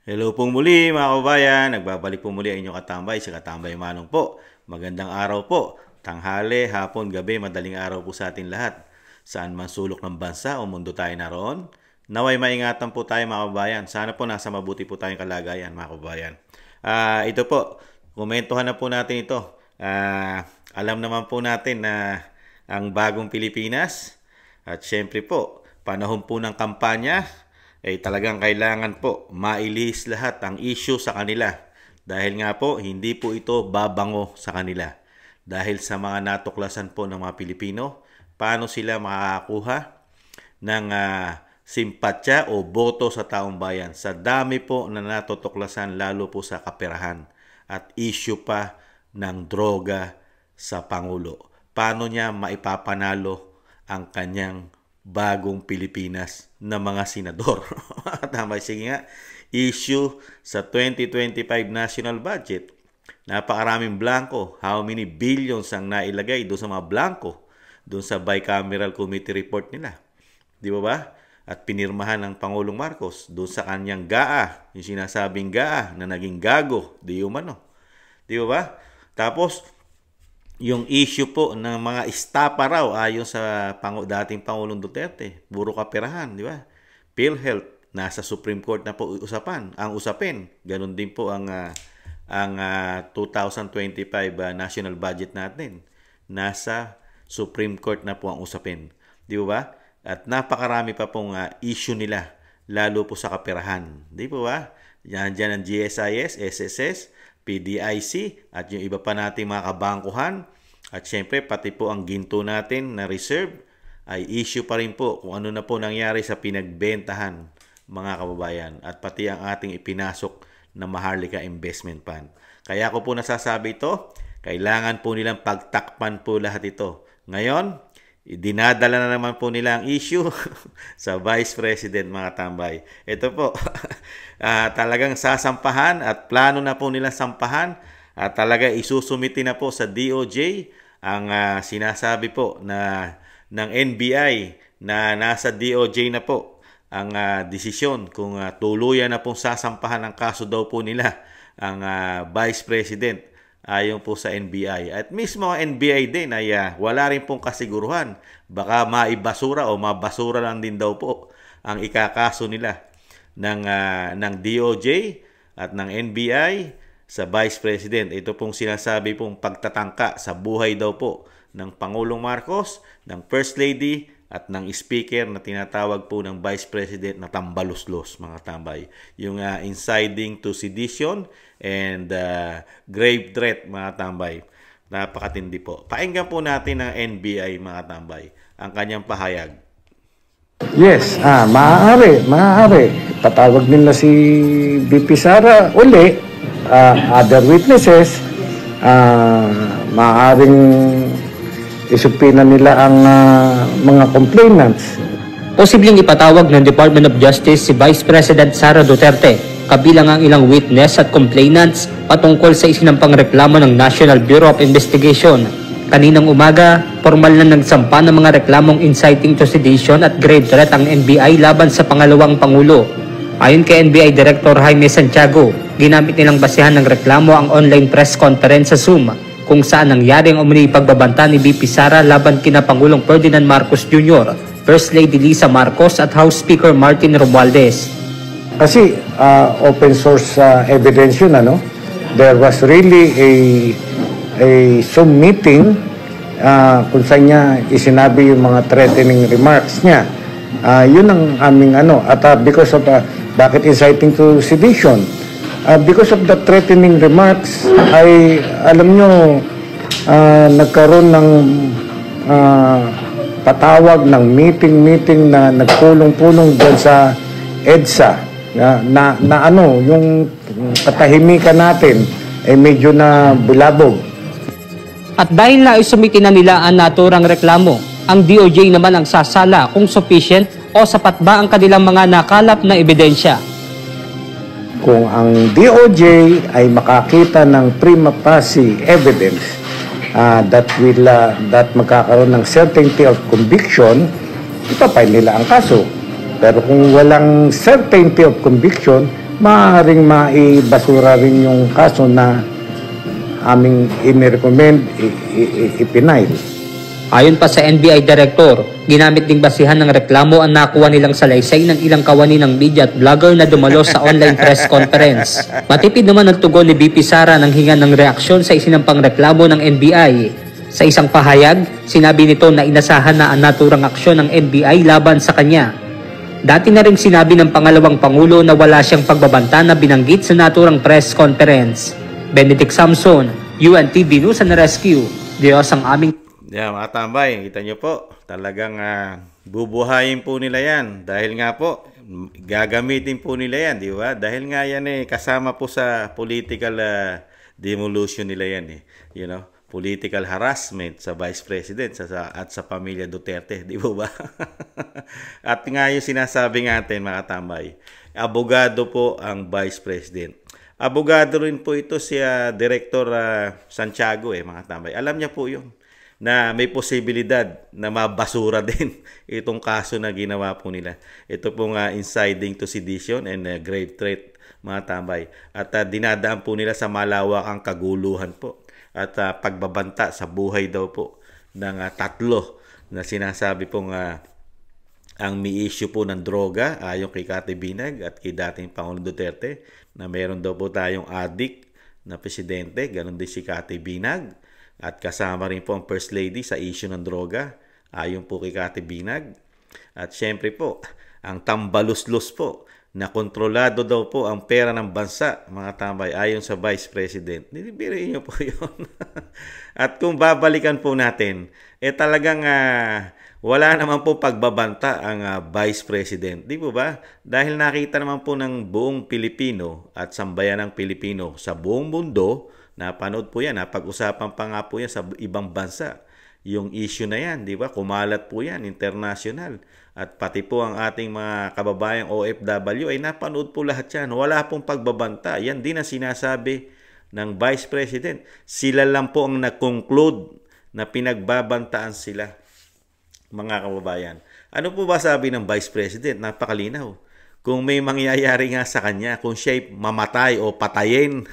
Hello pong muli mga kababayan, nagbabalik po muli ang inyong katambay, si Katambay Manong po. Magandang araw po, tanghali, hapon, gabi, madaling araw po sa atin lahat. Saan man sulok ng bansa o mundo tayo naroon, naway maingatan po tayo mga kababayan. Sana po nasa mabuti po tayong kalagayan mga kababayan. Ito po, komentuhan na po natin ito. Alam naman po natin na ang bagong Pilipinas at syempre po, panahon po ng kampanya, talagang kailangan po mailis lahat ang issue sa kanila. Dahil nga po, hindi po ito babango sa kanila. Dahil sa mga natuklasan po ng mga Pilipino, paano sila makakakuha ng simpatya o boto sa taong bayan. Sa dami po na natutuklasan, lalo po sa kaperahan. At issue pa ng droga sa Pangulo. Paano niya maipapanalo ang kanyang bagong Pilipinas na mga senador? Tama, sige nga. Issue sa 2025 national budget. Napakaraming blanco. How many billions ang nailagay doon sa mga blanco? Doon sa bicameral committee report nila. Di ba ba? At pinirmahan ng Pangulong Marcos doon sa kanyang GAA. Yung sinasabing GAA na naging gago. Di umano. Di ba ba? Tapos, yung issue po ng mga estapa raw ayon sa dating Pangulong Duterte, puro kaperahan, di ba? PhilHealth, nasa Supreme Court na po ang usapin. Ganun din po ang 2025 national budget natin. Nasa Supreme Court na po ang usapin. Di ba? At napakarami pa pong issue nila, lalo po sa kaperahan. Di ba? Yan ang GSIS, SSS, PDIC, at yung iba pa nating mga kabangkuhan. At syempre, pati po ang ginto natin na reserve ay issue pa rin po kung ano na po nangyari sa pinagbentahan, mga kababayan. At pati ang ating ipinasok na Maharlika Investment Fund. Kaya ko po nasasabi ito, kailangan po nilang pagtakpan po lahat ito. Ngayon, dinadala na naman po nila ang issue sa Vice President, mga tambay. Ito po, talagang sasampahan at plano na po nila sampahan at talaga isusumiti na po sa DOJ ang sinasabi po na ng NBI na nasa DOJ na po ang desisyon kung tuluyan na pong sasampahan ang kaso daw po nila ang Vice President ayon po sa NBI. At mismo ang NBI din ay wala rin pong kasiguruhan. Baka maibasura o mabasura lang din daw po ang ikakaso nila ng DOJ at ng NBI sa Vice President. Ito pong sinasabi pong pagtatangka sa buhay daw po ng Pangulong Marcos, ng First Lady at ng Speaker na tinatawag po ng Vice President na tambaluslos, mga tambay. Yung inciting to sedition and grave threat, mga tambay. Napakatindi po. Pakinggan po natin ang NBI, mga tambay, ang kanyang pahayag. Yes, maaari. Patawag nila si VP Sara uli, other witnesses, maaaring isupina nila ang mga complainants. Posibleng ipatawag ng Department of Justice si Vice President Sara Duterte, kabilang ang ilang witness at complainants patungkol sa isinampang reklamo ng National Bureau of Investigation. Kaninang umaga, formal na nagsampa ng mga reklamong inciting to sedition at grave threat ang NBI laban sa pangalawang Pangulo. Ayon kay NBI Director Jaime Santiago, ginamit nilang basehan ng reklamo ang online press conference sa Zoom, kung saan nangyari ang umano'y pagbabanta ni VP Sara laban kina Pangulong Ferdinand Marcos Jr., First Lady Lisa Marcos at House Speaker Martin Romualdez. Kasi open source evidence yun, ano? There was really a Zoom meeting kung saan niya isinabi yung mga threatening remarks niya. Yun ang aming at because of bakit inciting to sedition? Because of the threatening remarks, ay alam nyo, nagkaroon ng patawag ng meeting na nagpulong-pulong dyan sa EDSA na yung katahimikan natin ay medyo na bulabog. At dahil na isumiti na nila ang naturang reklamo, ang DOJ naman ang sasala kung sufficient o sapat ba ang kanilang mga nakalap na ebidensya. Kung ang DOJ ay makakita ng prima facie evidence that magkakaroon ng certainty of conviction, ipapile nila ang kaso. Pero kung walang certainty of conviction, maaaring maibasura rin yung kaso na aming inirecommend, ipinail. Ayon pa sa NBI Director, ginamit ding basihan ng reklamo ang nakuha nilang salaysay ng ilang kawani ng media at vlogger na dumalo sa online press conference. Matipid naman ang tugon ni VP Sara nang hinga ng reaksyon sa isinampang reklamo ng NBI. Sa isang pahayag, sinabi nito na inasahan na ang naturang aksyon ng NBI laban sa kanya. Dati na rin sinabi ng pangalawang Pangulo na wala siyang pagbabanta na binanggit sa naturang press conference. Benedict Samson, UNTV News and Rescue. Diyos ang aming... Yeah, mga tambay, kita nyo po, talagang bubuhayin po nila yan. Dahil nga po, gagamitin po nila yan, di ba? Dahil nga yan kasama po sa political demolition nila yan you know, political harassment sa Vice President at sa pamilya Duterte, di ba? At nga yung sinasabi natin, mga tambay, abogado po ang Vice President. Abogado rin po ito si Director Santiago, mga tambay. Alam niya po yun na may posibilidad na mabasura din itong kaso na ginawa po nila. Ito pong inciting to sedition and grave threat, mga tambay. At dinadaan po nila sa malawakang kaguluhan po at pagbabanta sa buhay daw po ng tatlo na sinasabi pong ang may issue po ng droga ayon kay Kati Binag at kay dating Pangulong Duterte na meron daw po tayong addict na presidente, ganun din si Kati Binag at kasama rin po ang First Lady sa issue ng droga ayon po kay Kati Binag. At syempre po, ang tambaluslos po na kontrolado daw po ang pera ng bansa, mga tambay, ayon sa Vice President. Nilibiriin niyo po yun. At kung babalikan po natin, talagang wala naman po pagbabanta ang Vice President. Di po ba? Dahil nakita naman po ng buong Pilipino at sambayanang Pilipino sa buong mundo, napanood po yan, napag-usapan pa nga po yan sa ibang bansa. Yung issue na yan, di ba? Kumalat po yan, international. At pati po ang ating mga kababayang OFW ay napanood po lahat yan. Wala pong pagbabanta. Yan din ang sinasabi ng Vice President. Sila lang po ang nag-conclude na pinagbabantaan sila. Mga kababayan, ano po ba sabi ng Vice President? Napakalinaw. Kung may mangyayari nga sa kanya, kung siya'y mamatay o patayin,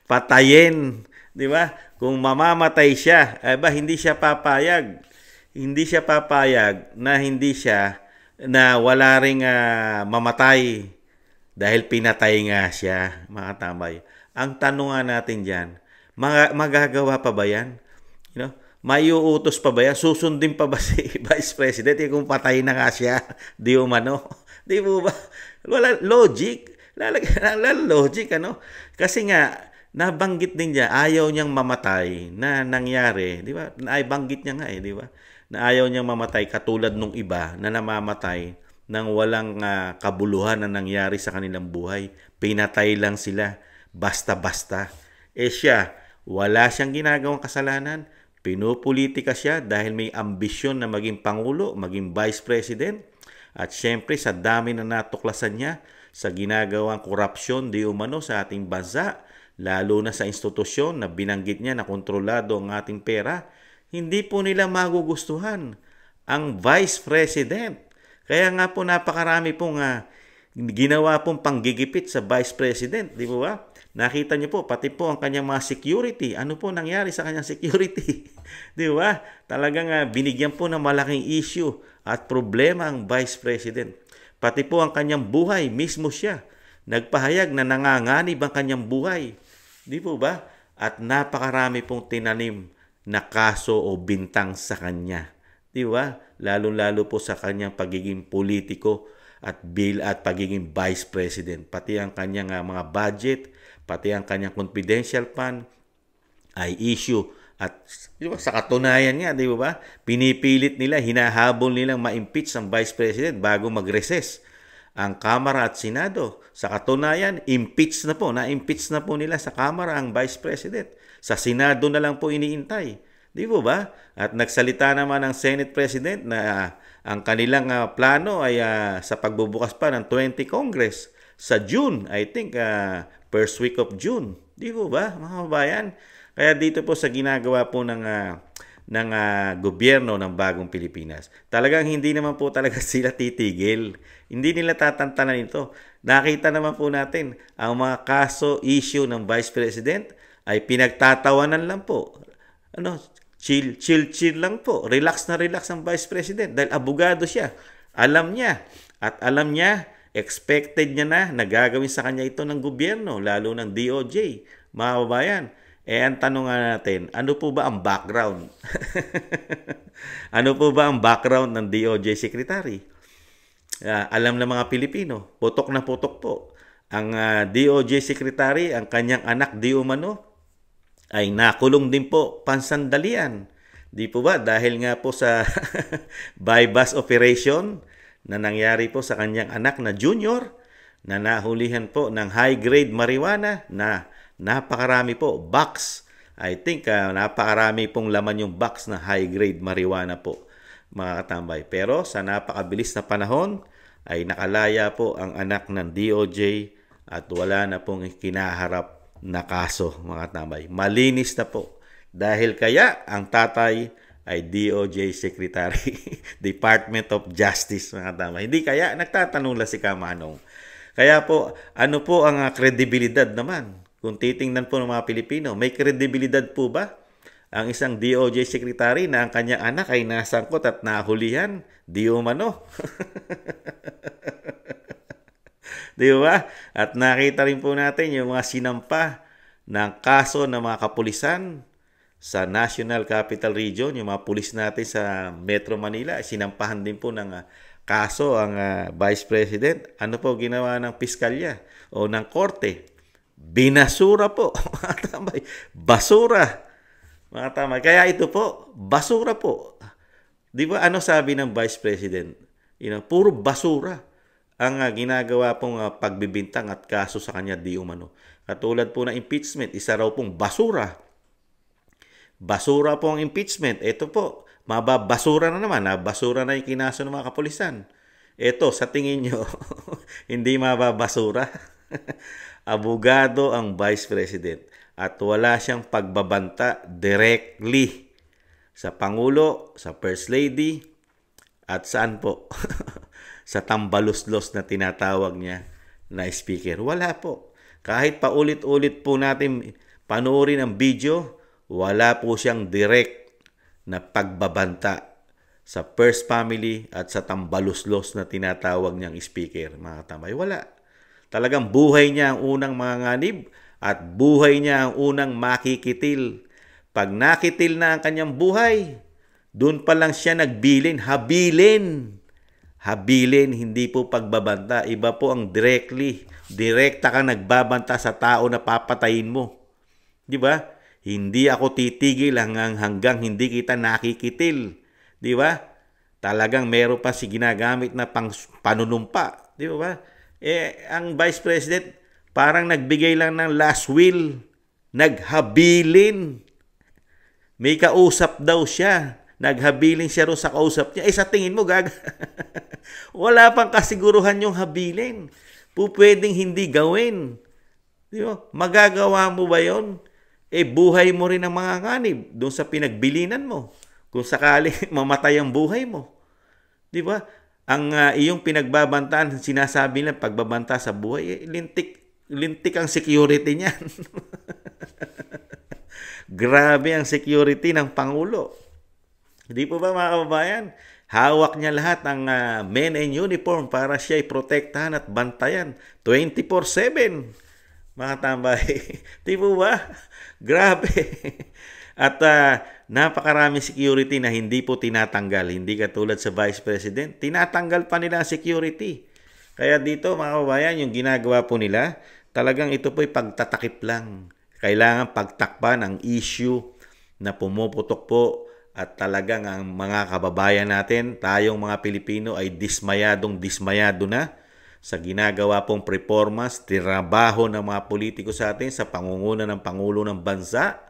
patayin, di ba? Kung mamamatay siya, hindi siya papayag. Hindi siya papayag na wala ring mamatay dahil pinatay nga siya, mga tambay. Ang tanong nga natin dyan, magagawa pa ba yan? You know? Maiuutos pa ba yan? Susundin pa ba si Vice President kung patay na nga siya? Di umano. Di mo ba? Wala logic. Lalagyan logic, ano? Kasi nga, nabanggit din niya, ayaw niyang mamatay na nangyari. Di ba? Banggit niya nga di ba? Na ayaw niyang mamatay katulad nung iba na namamatay nang walang kabuluhan na nangyari sa kanilang buhay. Pinatay lang sila. Basta-basta. Siya, wala siyang ginagawang kasalanan. Pinopolitika siya dahil may ambisyon na maging Pangulo, maging Vice President. At syempre sa dami na natuklasan niya sa ginagawang korupsyon di umano sa ating bansa, lalo na sa institusyon na binanggit niya na kontrolado ang ating pera, hindi po nila magugustuhan ang Vice President. Kaya nga po napakarami pong ginawa pong panggigipit sa Vice President, di ba? Nakita niyo po, pati po ang kanyang mga security. Ano po nangyari sa kanyang security? Di ba? Talagang binigyan po ng malaking issue at problema ang Vice President. Pati po ang kanyang buhay, mismo siya. Nagpahayag na nanganganib ang kanyang buhay. Di po ba? At napakarami pong tinanim na kaso o bintang sa kanya. Di ba? Lalo-lalo po sa kanyang pagiging politiko at pagiging Vice President. Pati ang kanyang mga budget, pati ang kanyang confidential fund ay issue. At diba, sa katunayan nga, di ba? Pinipilit nila, hinahabol nilang ma-impeach ang Vice President bago mag-recess ang Kamara at Senado. Sa katunayan, na-impeach na po nila sa Kamara ang Vice President. Sa Senado na lang po iniintay. Di ba? At nagsalita naman ang Senate President na ang kanilang plano ay sa pagbubukas pa ng 20 Congress sa June, I think first week of June. Di ba, mga kabayan? Kaya dito po sa ginagawa po ng gobyerno ng bagong Pilipinas. Talagang hindi naman po talaga sila titigil. Hindi nila tatantanan ito. Nakita naman po natin, ang mga kaso, issue ng Vice President ay pinagtatawanan lang po. Chill lang po. Relax na relax ang Vice President dahil abogado siya. Alam niya. At alam niya, expected niya na gagawin sa kanya ito ng gobyerno, lalo ng DOJ. Mga kababayan, ang tanong nga natin, ano po ba ang background? Ano po ba ang background ng DOJ Secretary? Alam ng mga Pilipino, putok na putok po. Ang DOJ Secretary, ang kanyang anak di umano, ay nakulong din po pansandalian. Di po ba? Dahil nga po sa buy-bust operation na nangyari po sa kanyang anak na junior, na nahulihan po ng high-grade marijuana na napakarami po, box. I think napakarami pong laman yung box na high-grade marijuana po, mga katambay. Pero sa napakabilis na panahon, ay nakalaya po ang anak ng DOJ at wala na pong kinaharap na kaso, mga katambay. Malinis na po. Dahil kaya ang tatay ay DOJ Secretary, Department of Justice, mga katambay. Hindi kaya, nagtatanong lang si Kamanong. Kaya po, ano po ang kredibilidad naman? Kung titingnan po ng mga Pilipino, may kredibilidad po ba ang isang DOJ Secretary na ang kanyang anak ay nasangkot at nahulihan? Di umano. Di ba? At nakita rin po natin yung mga sinampa ng kaso ng mga kapulisan sa National Capital Region, yung mga pulis natin sa Metro Manila, sinampahan din po ng kaso ang Vice President. Ano po ginawa ng piskalya o ng korte? Binasura po. Basura. Mga tamay. Kaya ito po, basura po. Di ba ano sabi ng Vice President? Puro basura ang ginagawa pong pagbibintang at kaso sa kanya di umano. Katulad po ng impeachment, isa raw pong basura. Basura po ang impeachment. Ito po, mababasura na naman. Basura na yung kinaso ng mga kapulisan. Ito, sa tingin nyo, hindi mababasura. Abogado ang Vice President at wala siyang pagbabanta directly sa Pangulo, sa First Lady, at saan po? Sa tambaluslos na tinatawag niya na speaker. Wala po. Kahit paulit-ulit po natin panoorin ang video, wala po siyang direct na pagbabanta sa First Family at sa tambaluslos na tinatawag niyang speaker. Mga tamay, wala. Talagang buhay niya ang unang manganganib at buhay niya ang unang makikitil. Pag nakitil na ang kanyang buhay, doon pa lang siya nagbilin, habilin. Habilin, hindi po pagbabanta. Iba po ang directly. Direkta ka nagbabanta sa tao na papatayin mo. Di ba? Hindi ako titigil hanggang hindi kita nakikitil. Di ba? Talagang meron pa si ginagamit na panunumpa. Di ba? Ang Vice President parang nagbigay lang ng last will. Naghabilin. May kausap daw siya. Naghabilin siya ro sa kausap niya. Sa tingin mo, wala pang kasiguruhan yung habilin. Pwedeng hindi gawin. Di ba? Magagawa mo ba yon? Buhay mo rin ang mga nganib doon sa pinagbilinan mo. Kung sakali mamatay ang buhay mo. Di ba? Ang iyong pinagbabantaan, sinasabi lang pagbabanta sa buhay, lintik ang security niyan. Grabe ang security ng Pangulo. Hindi po ba mga kababayan? Hawak niya lahat ng men in uniform para siya ay protektahan at bantayan 24/7. Mga tambay. Di po ba? Grabe. At napakarami security na hindi po tinatanggal. Hindi katulad sa Vice President. Tinatanggal pa nila ang security. Kaya dito mga kababayan, yung ginagawa po nila, talagang ito po ay pagtatakip lang. Kailangan pagtakpan ang issue na pumuputok po at talagang ang mga kababayan natin, tayong mga Pilipino ay dismayado na sa ginagawa pong performance, trabaho ng mga politiko sa atin sa pangunguna ng Pangulo ng Bansa.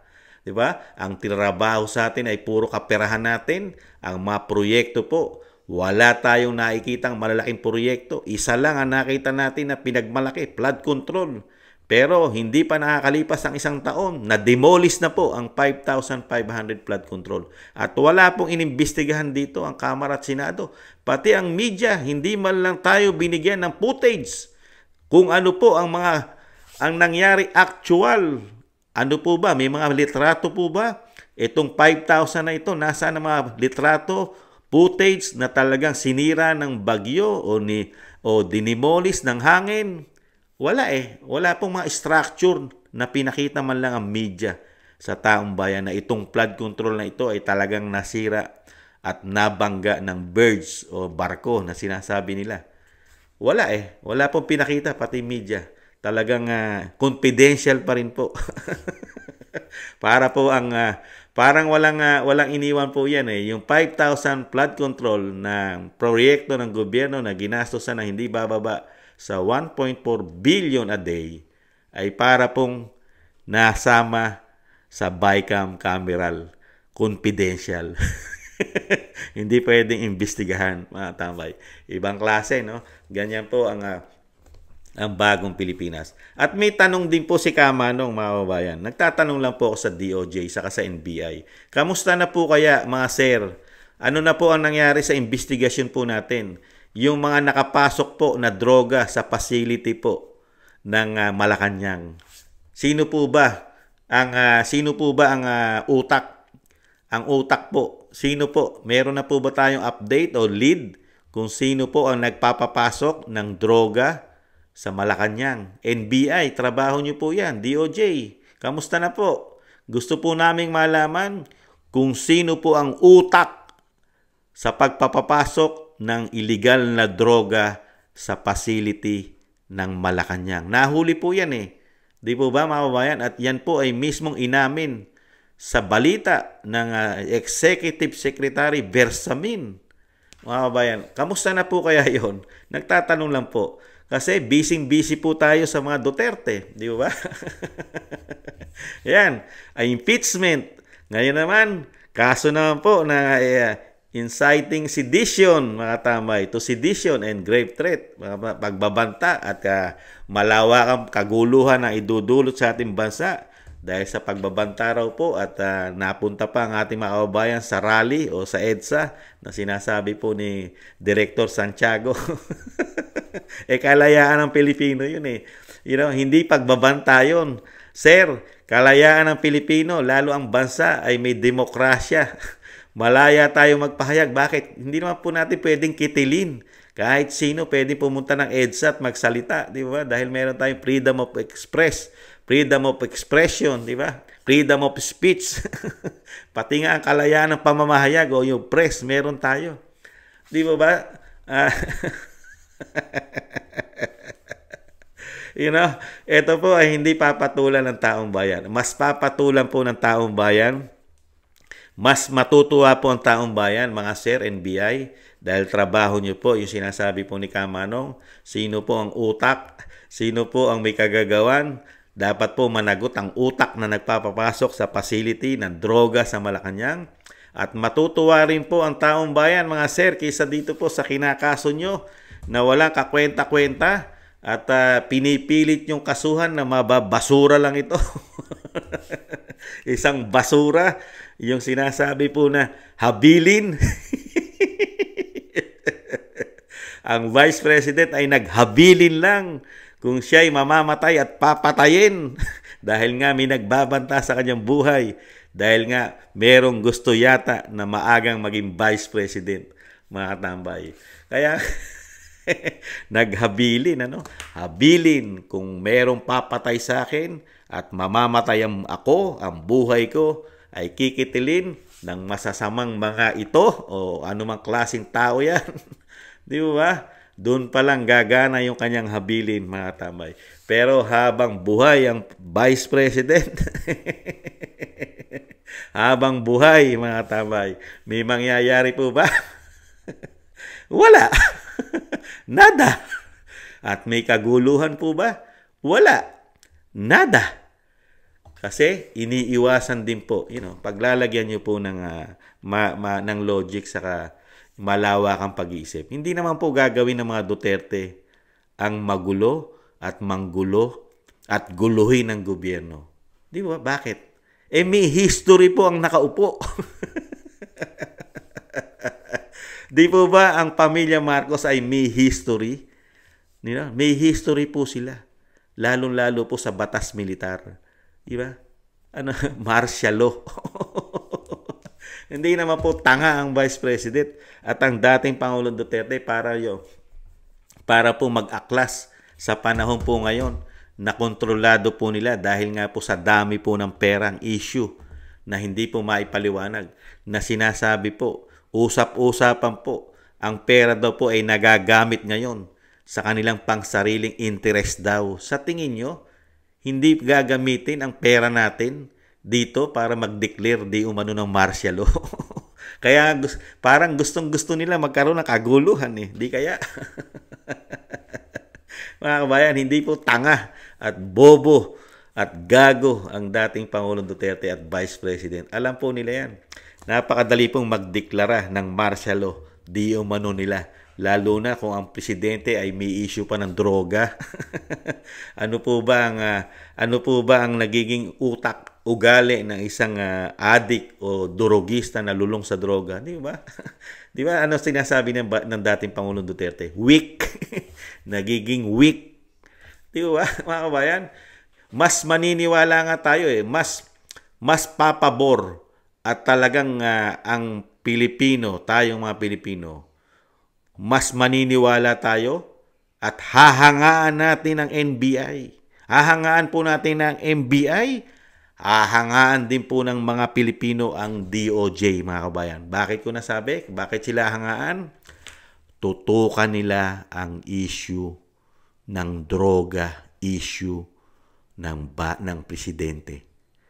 Diba? Ang trabaho sa atin ay puro kaperahan natin. Ang mga proyekto po, wala tayong nakikitang malalaking proyekto. Isa lang ang nakita natin na pinagmalaki, flood control. Pero hindi pa nakakalipas ang isang taon, na-demolish na po ang 5,500 flood control. At wala pong inimbestigahan dito ang Kamara at Senado. Pati ang media, hindi man lang tayo binigyan ng footage kung ano po ang nangyari actual. Ano po ba? May mga litrato po ba? Itong 5,000 na ito, nasaan ang mga litrato, footage na talagang sinira ng bagyo o dinimolish ng hangin? Wala eh. Wala pong mga structure na pinakita man lang ang media sa taong bayan na itong flood control na ito ay talagang nasira at nabangga ng birds o barko na sinasabi nila. Wala eh. Wala pong pinakita pati media. Talagang confidential pa rin po. Para po parang walang iniwan po yan eh. Yung 5,000 flood control na proyekto ng gobyerno na ginastosan na hindi bababa sa 1.4 billion a day ay para pong nasama sa BICAM cameral confidential. Hindi pwedeng imbestigahan, mga tambay. Ibang klase, no? Ganyan po ang bagong Pilipinas. At may tanong din po si Kamanong, mga kababayan. Nagtatanong lang po ako sa DOJ saka sa NBI. Kamusta na po kaya, mga sir? Ano na po ang nangyari sa investigasyon po natin? Yung mga nakapasok po na droga sa facility po ng Malacanang. Sino po ba ang utak? Ang utak po. Sino po? Meron na po ba tayong update o lead kung sino po ang nagpapapasok ng droga sa Malacanang? NBI, trabaho niyo po yan. DOJ, kamusta na po? Gusto po naming malaman kung sino po ang utak sa pagpapapasok ng illegal na droga sa facility ng Malacanang. Nahuli po yan eh. Di po ba, mga kababayan? At yan po ay mismong inamin sa balita ng Executive Secretary Bersamin. Mga kababayan, kamusta na po kaya yon? Nagtatanong lang po. Kasi busy po tayo sa mga Duterte. Di ba? Yan. Ay impeachment. Ngayon naman, kaso naman po na inciting sedition, mga tambay, to sedition and grave threat, mga pagbabanta at malawakang kaguluhan na idudulot sa ating bansa dahil sa pagbabanta raw po at napunta pa ang ating mga kababayan sa rally o sa EDSA na sinasabi po ni Director Santiago. Kalayaan ng Pilipino yun eh. Hindi pagbabanta yun. Sir, kalayaan ng Pilipino, lalo ang bansa ay may demokrasya. Malaya tayo magpahayag. Bakit? Hindi naman po natin pwedeng kitilin. Kahit sino pwedeng pumunta ng EDSA at magsalita, di ba? Dahil meron tayong freedom of expression, di ba? Freedom of speech. Pati nga ang kalayaan ng pamamahayag o yung press, meron tayo. Di ba? Ito po ay hindi papatulan ng taong bayan. Mas papatulan po ng taong bayan. Mas matutuwa po ang taong bayan, mga sir, NBI, dahil trabaho nyo po, yung sinasabi po ni Kamanong, sino po ang utak, sino po ang may kagagawan, dapat po managot ang utak na nagpapapasok sa facility ng droga sa Malacanang. At matutuwa rin po ang taong bayan, mga sir, kaysa dito po sa kinakaso nyo na walang kakwenta-kwenta at pinipilit yung kasuhan na mababasura lang ito. Isang basura. Yung sinasabi po na habilin. Ang Vice President ay naghabilin lang kung siya'y mamamatay at papatayin dahil nga may nagbabanta sa kanyang buhay. Dahil nga merong gusto yata na maagang maging Vice President, mga tambay. Kaya naghabilin, habilin kung merong papatay sa akin at mamamatay ako, ang buhay ko ay kikitilin ng masasamang mga ito o anumang klaseng tao yan. Di ba? Doon pa lang gagana yung kanyang habilin, mga tambay. Pero habang buhay ang Vice President, habang buhay, mga tambay, may mangyayari po ba? Wala. Nada. At may kaguluhan po ba? Wala. Nada. Kasi iniiwasan din po, paglalagyan niyo po ng logic saka malawakang pag-iisip. Hindi naman po gagawin ng mga Duterte ang magulo at manggulo at guluhin ng gobyerno. Di ba? Bakit? May history po ang nakaupo. Di po ba ang pamilya Marcos ay may history? May history po sila. Lalong-lalo po sa batas militar. Di ba? Martial law. Hindi naman po tanga ang Vice President at ang dating Pangulong Duterte para po mag-aklas sa panahon po ngayon na kontrolado po nila dahil nga po sa dami po ng perang issue na hindi po maipaliwanag, na sinasabi po, usap-usapan po, ang pera daw po ay nagagamit ngayon sa kanilang pangsariling interest daw. Sa tingin nyo, hindi gagamitin ang pera natin dito para mag-declare di umano ng martial law? Kaya parang gustong-gusto nila magkaroon ng kaguluhan eh. Di kaya? Mga kabayan, hindi po tanga at bobo at gago ang dating Pangulong Duterte at Vice President. Alam po nila yan. Napakadali pong magdeklara ng martial law di umano nila. Lalo na kung ang presidente ay may issue pa ng droga. Ano po ba ang nagiging ugali ng isang addict o drogista na lulong sa droga? Di ba? Di ba ano sinasabi ng dating Pangulong Duterte? Weak. Nagiging weak. Di ba, mga kabayan? Mas maniniwala nga tayo mas papabor at talagang ang Pilipino, tayong mga Pilipino, mas maniniwala tayo at hahangaan natin ang NBI. Hahangaan po natin ang NBI, hahangaan din po ng mga Pilipino ang DOJ, mga kabayan. Bakit ko nasabi? Bakit sila hangaan? Tutukan nila ang issue ng droga, issue ng presidente,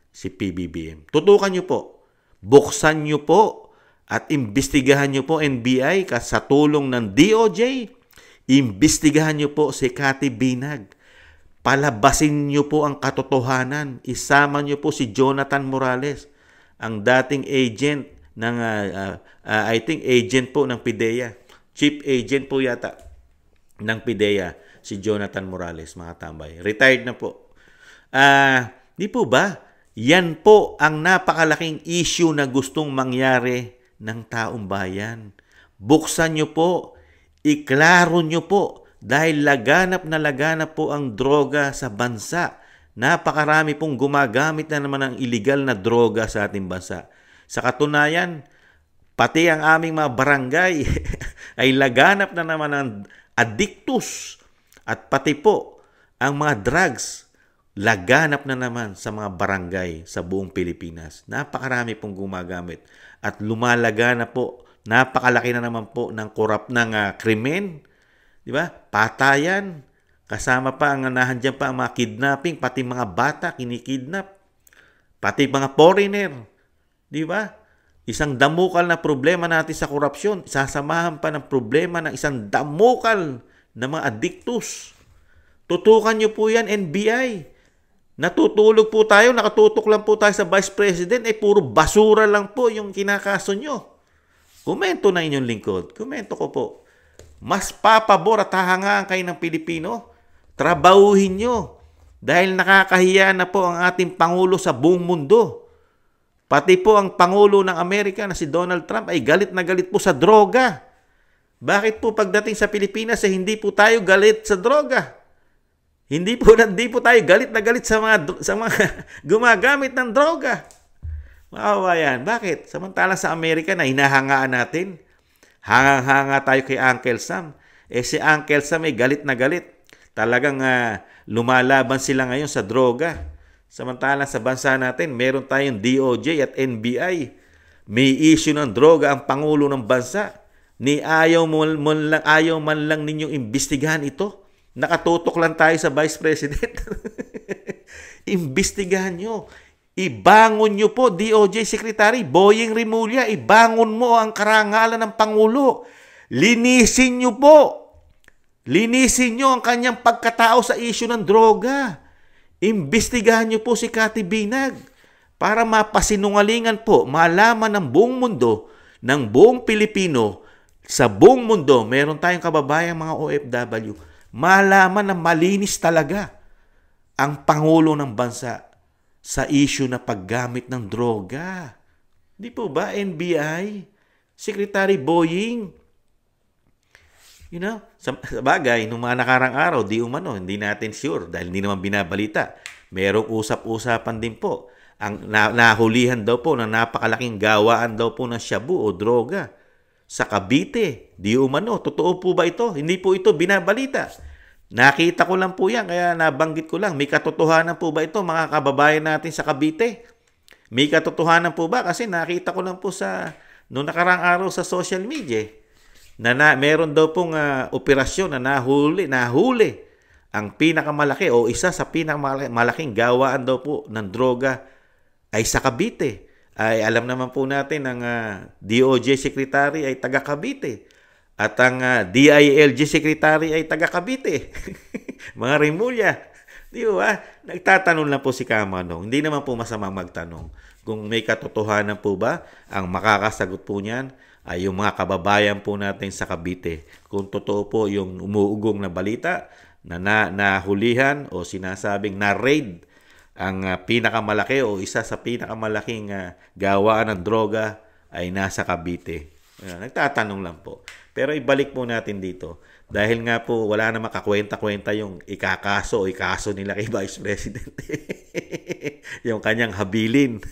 si PBBM. Tutukan nyo po. Buksan nyo po at imbestigahan nyo po NBI sa tulong ng DOJ. Imbestigahan nyo po si Cathy Binag. Palabasin nyo po ang katotohanan. Isama nyo po si Jonathan Morales, ang dating agent ng, I think agent po ng PIDEA. Chief agent po yata ng PIDEA, si Jonathan Morales, mga tambay. Retired na po. Di po ba? Yan po ang napakalaking issue na gustong mangyari ng taong bayan. Buksan nyo po, iklaro nyo po, dahil laganap po ang droga sa bansa. Napakarami pong gumagamit na naman ng illegal na droga sa ating bansa. Sa katunayan, pati ang aming mga barangay ay laganap na naman ng addictus. At pati po ang mga drugs, laganap na naman sa mga barangay sa buong Pilipinas. Napakarami pong gumagamit. At lumalaga na po, napakalaki na naman po ng krimen. Di ba? Patayan. Kasama pa ang nahandyan pa ang mga kidnapping, pati mga bata kinikidnap. Pati mga foreigner. Di ba? Isang damukal na problema natin sa korupsyon, sasamahan pa ng problema ng isang damukal na mga addictus. Tutukan nyo po yan, NBI. Natutulog po tayo, nakatutok lang po tayo sa Vice President, puro basura lang po yung kinakaso nyo. Komento na inyong lingkod. Komento ko po. Mas papabor at hahangaan kayo ng Pilipino. Trabahuhin nyo. Dahil nakakahiya na po ang ating Pangulo sa buong mundo. Pati po ang Pangulo ng Amerika na si Donald Trump ay galit na galit po sa droga. Bakit po pagdating sa Pilipinas hindi po tayo galit sa droga? Hindi po tayo galit na galit sa mga gumagamit ng droga. Mga kabayan, bakit? Samantala sa Amerika na hinahangaan natin. Hanga tayo kay Uncle Sam. Si Uncle Sam ay galit na galit. Talagang lumalaban sila ngayon sa droga. Samantala sa bansa natin, meron tayong DOJ at NBI. May issue ng droga ang Pangulo ng bansa. Ayaw man lang ninyong imbestigahan ito. Nakatutok lang tayo sa Vice President. Imbestigahan nyo. Ibangon nyo po, DOJ Secretary Boying Rimulya, ibangon mo ang karangalan ng Pangulo. Linisin nyo po. Linisin nyo ang kanyang pagkatao sa issue ng droga. Imbestigahan nyo po si Cathy Binag para mapasinungalingan po, malaman ng buong mundo, ng buong Pilipino, sa buong mundo, meron tayong kababayang mga OFW, malaman na malinis talaga ang Pangulo ng Bansa sa issue na paggamit ng droga? Di po ba, NBI? Secretary Boying? You know, sa bagay, nung mga nakarang araw, hindi natin sure dahil hindi naman binabalita. Merong usap-usapan din po. Ang nahulihan daw po ng napakalaking gawaan daw po ng shabu o droga sa Cavite. Totoo po ba ito? Hindi po ito binabalita. Nakita ko lang po yan, kaya nabanggit ko lang. May katotohanan po ba ito, mga kababayan natin sa Cavite? May katotohanan po ba? Kasi nakita ko lang po noong nakarang araw sa social media na meron daw pong operasyon na nahuli ang pinakamalaki o isa sa pinakamalaking gawaan daw po ng droga ay sa Cavite. Ay alam naman po natin ang DOJ Secretary ay taga Cavite at ang DILG Secretary ay taga Cavite. Mga Rimulya. Di ba? Nagtatanong lang po si Kamanong. Hindi naman po masama magtanong. Kung may katotohanan po ba, ang makakasagot po niyan ay yung mga kababayan po natin sa Cavite. Kung totoo po yung umuugong na balita na nahulihan o sinasabing na-raid ang pinakamalaki o isa sa pinakamalaking gawaan ng droga ay nasa Cavite. Nagtatanong lang po. Pero ibalik po natin dito. Dahil nga po wala na makakwenta-kwenta yung ikaso nila kay Vice President. Yung kanyang habilin.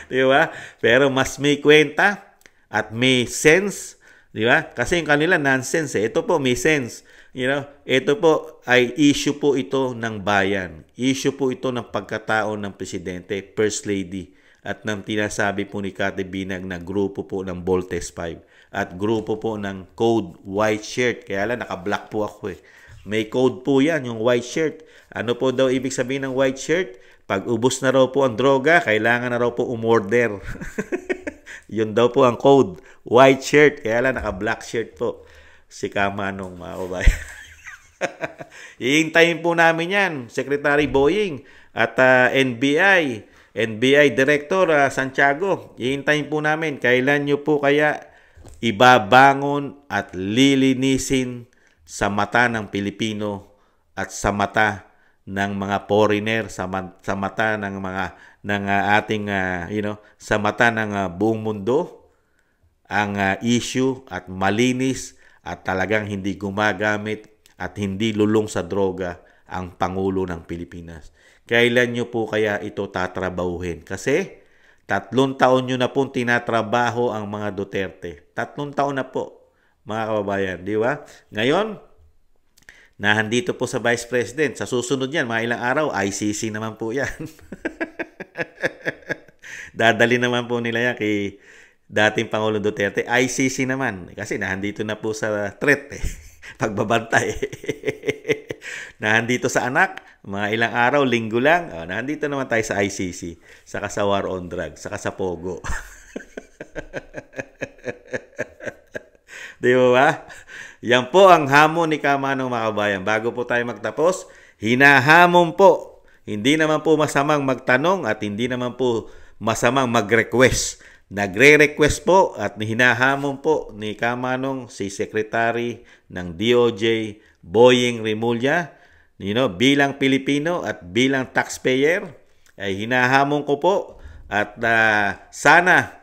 Di ba? Pero mas may kwenta at may sense. Di ba? Kasi yung kanila nonsense. Ito po may sense. Ito po ay issue po ito ng bayan. Issue po ito ng pagkatao ng Presidente, First Lady, at ng tinasabi po ni Kati Binag na grupo po ng Voltes 5 at grupo po ng Code White Shirt. Kaya lang naka-black po ako eh. May code po yan, yung white shirt. Ano po daw ibig sabihin ng white shirt? Pag ubos na raw po ang droga, kailangan na raw po umorder. Yun daw po ang code. White shirt. Kaya lang naka-black shirt po. Si Kamanong, mga kabayan. Iintayin po namin yan, Secretary Boying at NBI Director Santiago. Iintayin po namin. Kailan nyo po kaya ibabangon at lilinisin sa mata ng Pilipino at sa mata ng mga foreigner, sa mata ng sa mata ng buong mundo ang issue at malinis at talagang hindi gumagamit at hindi lulong sa droga ang Pangulo ng Pilipinas. Kailan nyo po kaya ito tatrabahuhin? Kasi 3 taon nyo na pong tinatrabaho ang mga Duterte. 3 taon na po, mga kababayan. Di ba? Ngayon, nahandito po sa Vice President. Sa susunod yan, mga ilang araw, ICC naman po yan. Dadali naman po nila yan kay dating Pangulong Duterte. ICC naman. Kasi nahandito na po sa threat eh. Pagbabantay. Nahandito sa anak, mga ilang araw, linggo lang. Nahandito naman tayo sa ICC. Saka sa War on Drugs. Saka sa Pogo. Di ba? Yan po ang hamon ni Kamanong, mga kabayan. Bago po tayo magtapos, hinahamon po. Hindi naman po masamang magtanong at hindi naman po masamang mag-request. Nagre-request po at hinahamon po ni Kamanong si Secretary ng DOJ, Boying Rimulya, bilang Pilipino at bilang taxpayer, ay hinahamon ko po at sana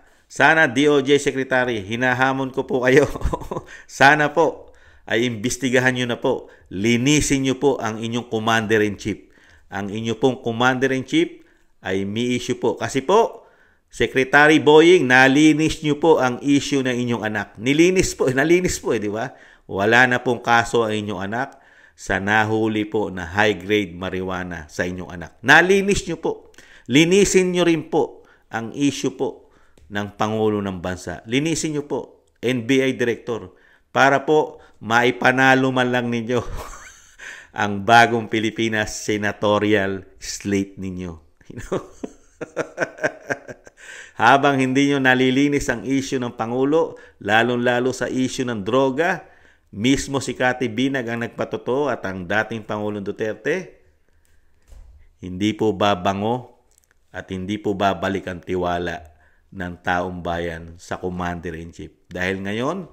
DOJ Secretary, hinahamon ko po kayo. Sana po ay imbestigahan nyo na po. Linisin nyo po ang inyong Commander-in-Chief. Ang inyong pong Commander-in-Chief ay may issue po. Kasi po, Secretary Boying, nalinis nyo po ang issue ng inyong anak. Nalinis po, di ba? Wala na pong kaso ang inyong anak sa nahuli po na high-grade marijuana sa inyong anak. Nalinis nyo po. Linisin nyo rin po ang issue po ng Pangulo ng Bansa. Linisin nyo po, NBI Director, para po maipanalo man lang ninyo ang bagong Pilipinas senatorial slate ninyo. Habang hindi nyo nalilinis ang issue ng Pangulo, lalong-lalo sa issue ng droga, mismo si Kati Binag ang nagpatotoo at ang dating Pangulong Duterte, hindi po babango at hindi po babalik ang tiwala ng taong bayan sa Commander-in-Chief. Dahil ngayon,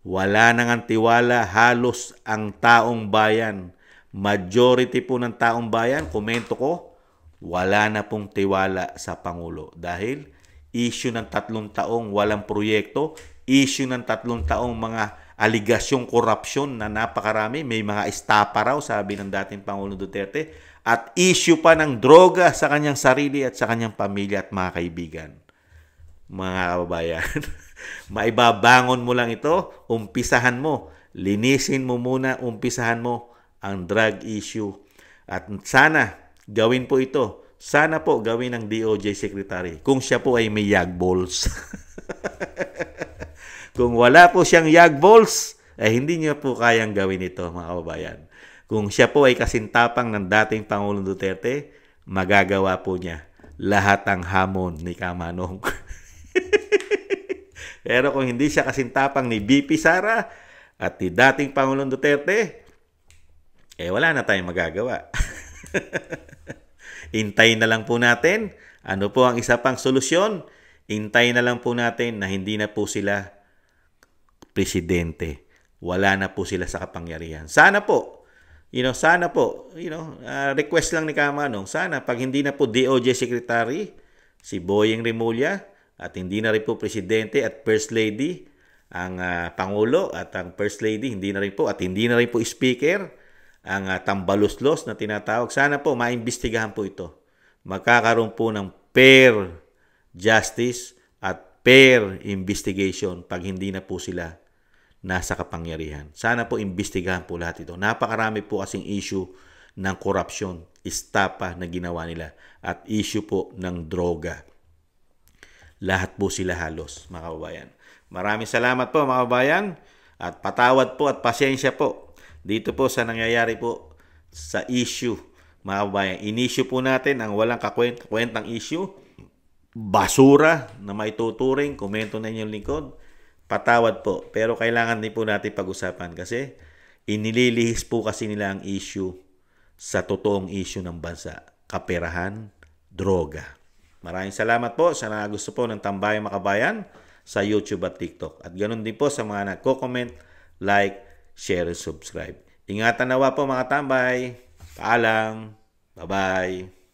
wala nang ang tiwala halos ang taong bayan. majority po ng taong bayan, komento ko, wala na pong tiwala sa Pangulo. Dahil issue ng 3 taong walang proyekto, issue ng 3 taong mga aligasyong korupsyon na napakarami, may mga estapa raw, sabi ng dating Pangulong Duterte, at issue pa ng droga sa kanyang sarili at sa kanyang pamilya at mga kaibigan. Mga kababayan, maibabangon mo lang ito, umpisahan mo, linisin mo muna, umpisahan mo ang drug issue. At sana gawin po ito, sana po gawin ng DOJ Secretary kung siya po ay may yag balls. Kung wala po siyang yag balls, ay hindi niya po kayang gawin ito, mga kababayan. Kung siya po ay kasintapang ng dating Pangulong Duterte, magagawa po niya lahat ng hamon ni Kamanong. Pero kung hindi siya kasintapang ni BP Sara at ni dating Pangulong Duterte, wala na tayong magagawa. Hintayin na lang po natin. Ano po ang isa pang solusyon? Hintayin na lang po natin na hindi na po sila presidente. Wala na po sila sa kapangyarihan. Sana po, request lang ni Kamanong, sana pag hindi na po DOJ Secretary, si Boyeng Remulla, at hindi na rin po Presidente at First Lady, ang Pangulo at ang First Lady, hindi na rin po, at hindi na rin po Speaker, ang tambaluslos na tinatawag. Sana po maimbestigahan po ito. Magkakaroon po ng fair justice at fair investigation pag hindi na po sila nasa kapangyarihan. Sana po imbestigahan po lahat ito. Napakarami po kasing issue ng korupsyon, estapa na ginawa nila, at issue po ng droga. Lahat po sila halos, mga kababayan. Maraming salamat po, mga kababayan, at patawad po at pasensya po dito po sa nangyayari po sa issue, mga kababayan. In-issue po natin ang walang kakwentang issue, basura na maituturing, komento na inyong lingkod. Patawad po, pero kailangan din po natin pag-usapan kasi inililihis po kasi nila ang issue sa totoong issue ng bansa, kaperahan, droga. Maraming salamat po sa mga gusto po ng Tambayang Makabayan sa YouTube at TikTok. At ganoon din po sa mga nagko-comment, like, share, and subscribe. Ingatan nawa po mga tambay. Paalam. Bye-bye.